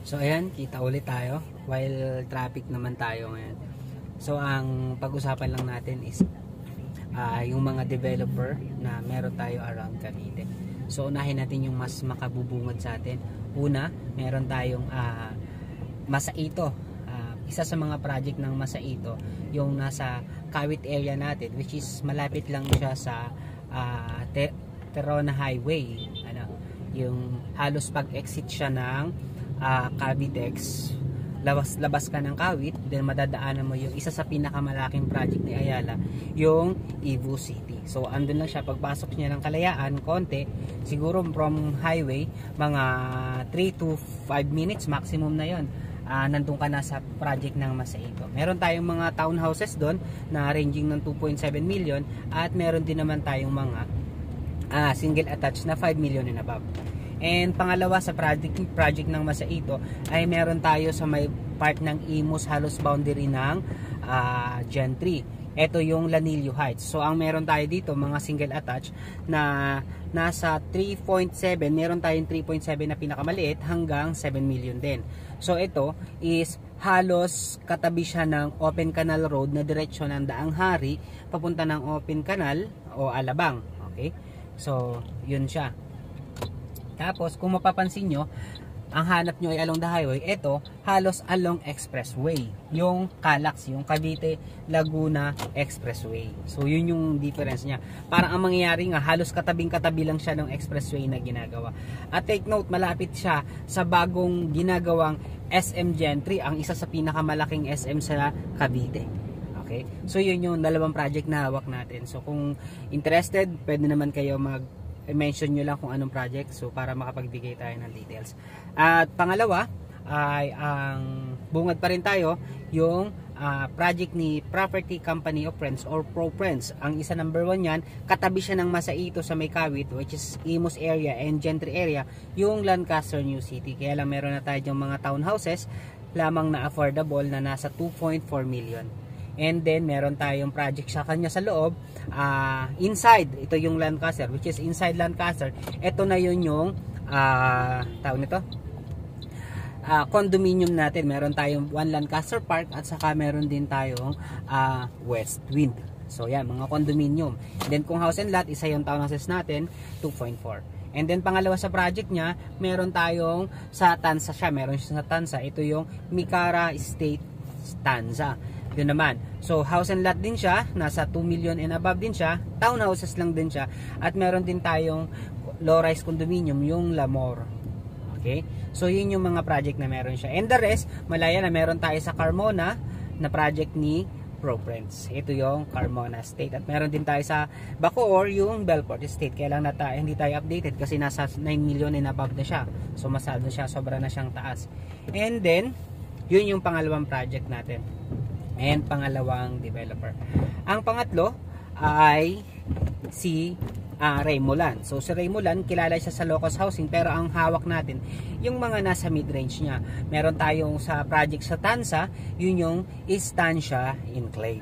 So ayan, kita ulit tayo while traffic naman tayo ngayon. So ang pag-usapan lang natin is yung mga developer na meron tayo around Cavite. So unahin natin yung mas makabubungad sa atin. Una, meron tayong Masaito. Isa sa mga project ng Masaito, yung nasa Kawit area natin, which is malapit lang siya sa Terona Highway. Yung halos pag-exit siya ng Cavitex, labas ka ng Kawit, then madadaanan mo yung isa sa pinakamalaking project ni Ayala, yung Evo City. So andun lang siya, pagpasok niya ng Kalayaan konti, siguro from highway mga 3 to 5 minutes maximum na yon. Nandun ka na sa project ng Masaito. Meron tayong mga townhouses doon na ranging ng 2.7 million at meron din naman tayong mga single attached na 5 million and above. And pangalawa sa project ng Masaito ay meron tayo sa may part ng Imus, halos boundary ng Gen 3. Ito yung Lanillo Heights. So ang meron tayo dito mga single attached na nasa 3.7, meron tayong 3.7 na pinakamaliit hanggang 7 million din. So ito is halos katabi siya ng Open Canal Road na diretsyon ng Daang Hari papunta ng Open Canal o Alabang. Okay? So yun siya. Tapos kung mapapansin nyo, ang hanap nyo ay along the highway, ito halos along expressway, yung Calax, yung Cavite Laguna Expressway. So yun yung difference niya. Parang ang mangyayari nga, halos katabing-katabi lang siya ng expressway na ginagawa. At take note, malapit siya sa bagong ginagawang SM Gen 3, ang isa sa pinakamalaking SM sa Cavite. Okay? So yun yung dalawang project na hawak natin. So kung interested, pwede naman kayo mention nyo lang kung anong project, so para makapagbigay tayo ng details. At pangalawa ay ang bungad pa rin tayo yung project ni Property Company of Friends or Pro Friends. Ang isa number 1 yan, katabi siya ng Masaito sa may Kawit, which is Imus area and Gentry area, yung Lancaster New City. Kaya lang meron na tayo yung mga townhouses lamang na affordable na nasa 2.4 million. And then meron tayong project sa kanya sa loob, inside, ito yung Lancaster, which is inside Lancaster. Ito na yun yung tawag nito, condominium natin. Meron tayong One Lancaster Park at saka meron din tayong West Wind. So yan, mga condominium. And then kung house and lot, isa yung townhouses natin, 2.4. And then pangalawa sa project niya, meron tayong sa Tanza siya, meron siya sa Tanza. Ito yung Mikara Estate Tanza. Yun naman. So house and lot din siya, nasa 2 million and above din siya, townhouses lang din siya, at meron din tayong low-rise condominium, yung Lamor. Okay? So yun yung mga project na meron siya. And the rest, malaya na meron tayo sa Carmona na project ni Pro Friends. Ito yung Carmona Estate. At meron din tayo sa Bacoor, yung Belport Estate. Kaya lang hindi tayo updated kasi nasa 9 million and above na siya. So masado siya, sobra na siyang taas. And then, yun yung pangalawang project natin. And pangalawang developer. Ang pangatlo ay si Raymolan. So si Raymolan, kilala siya sa Locos Housing, pero ang hawak natin yung mga nasa mid-range niya. Meron tayong sa project sa Tanza, yun yung Estancia Enclave.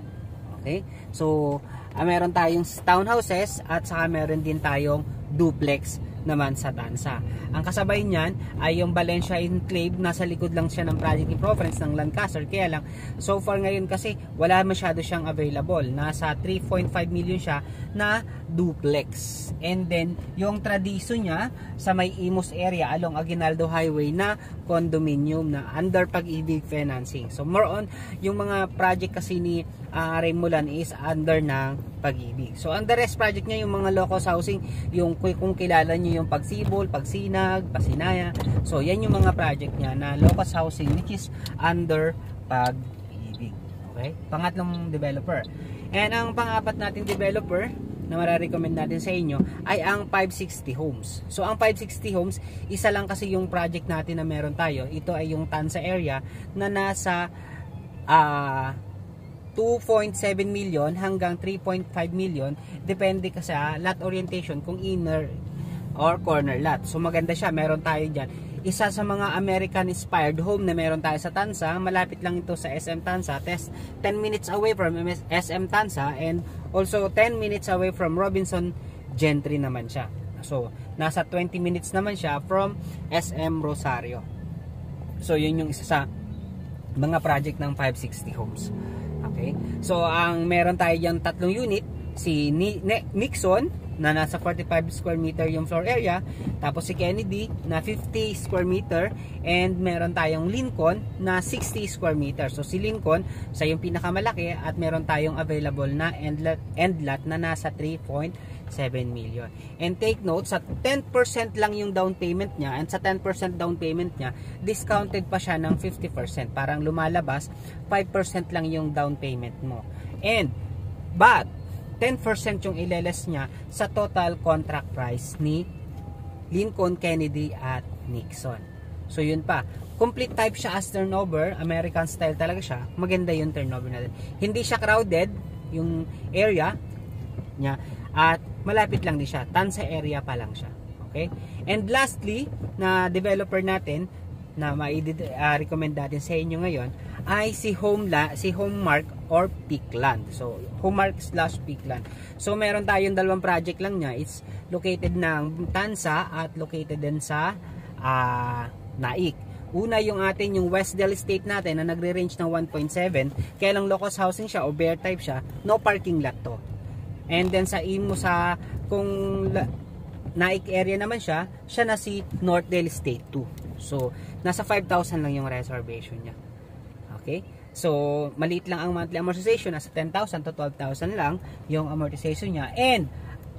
Okay? So meron tayong townhouses at saka meron din tayong duplex naman sa Tanza. Ang kasabay niyan ay yung Valencia Enclave, nasa likod lang siya ng project ni Province ng Lancaster. Kaya lang, so far ngayon kasi wala masyado siyang available. Nasa 3.5 million siya na duplex. And then, yung Tradiso niya sa may Imus area along Aguinaldo Highway na condominium na under Pag-ibig financing. So more on, yung mga project kasi ni Raymolan is under ng Pag-ibig. So ang the rest project niya, yung mga Locos Housing, yung kung kilala niyo yung Pagsibol, Pagsinag, Pasinaya. So yan yung mga project niya na Locos Housing which is under Pag-ibig. Okay? Pangatlong developer. And ang pang-apat nating developer na mararecommend natin sa inyo ay ang 560 Homes. So ang 560 Homes, isa lang kasi yung project natin na meron tayo. Ito ay yung Tanza area na nasa 2.7 million hanggang 3.5 million, depende kasi sa lot orientation kung inner or corner lot. So maganda siya, meron tayo dyan. Isa sa mga American inspired home na meron tayo sa Tanza, malapit lang ito sa SM Tanza, 10 minutes away from SM Tanza, and also 10 minutes away from Robinson Gentry naman siya. So nasa 20 minutes naman siya from SM Rosario. So yun yung isa sa mga project ng 560 homes. Okay? So ang meron tayo diyan tatlong unit, si Nixon na nasa 45 square meter yung floor area, tapos si Kennedy na 50 square meter, and meron tayong Lincoln na 60 square meter. So si Lincoln sa yung pinakamalaki, at meron tayong available na end lot na nasa 3.7 million. And take note, sa 10% lang yung down payment niya, and sa 10% down payment niya, discounted pa siya ng 50%. Parang lumalabas 5% lang yung down payment mo. But 10% yung ileles niya sa total contract price ni Lincoln, Kennedy at Nixon. So yun pa, complete type siya as turnover, American style talaga siya. Maganda yung turnover natin. Hindi siya crowded yung area niya, at malapit lang din siya, tansa area pa lang siya. Okay? And lastly, na developer natin na ma-recommend natin sa inyo ngayon ay si Homemark or Peakland. So Homemark/Peakland. So meron tayong dalawang project lang niya. It's located ng Tansa at located din sa Naik. Una yung atin yung Westdale Estate natin na nagre-range ng 1.7. Kaya lang locus housing siya o bear type siya, no parking lot to. And then sa kung Naik area naman siya na si Northdale Estate 2. So nasa 5,000 lang yung reservation niya. Okay? So maliit lang ang monthly amortization, nasa 10,000 to 12,000 lang yung amortization niya, and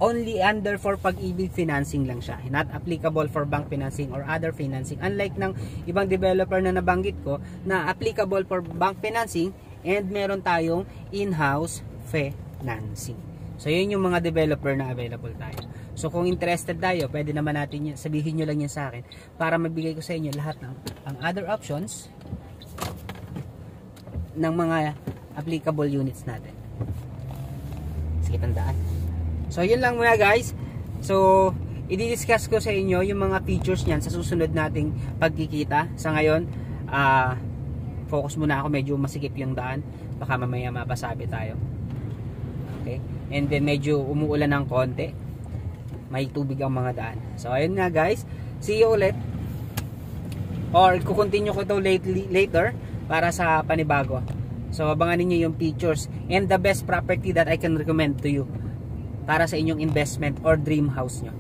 only under for Pag-ibig financing lang siya. Not applicable for bank financing or other financing. Unlike ng ibang developer na nabanggit ko na applicable for bank financing, and meron tayong in-house financing. So yun yung mga developer na available tayo. So kung interested tayo, pwede naman natin sabihin nyo lang yan sa akin para magbigay ko sa inyo lahat ng ang other options ng mga applicable units natin. Sige, tandaan. So yun lang muna guys. So i-discuss ko sa inyo yung mga features niyan sa susunod nating pagkikita. Sa ngayon, focus muna ako, medyo masikip yung daan, baka mamaya mapasabi tayo. Okay? And then medyo umuulan ng konti, may tubig ang mga daan. So ayun nga guys, see you ulit, or kukontinue ko ito later para sa panibago. So abangan niyo yung features and the best property that I can recommend to you para sa inyong investment or dream house nyo.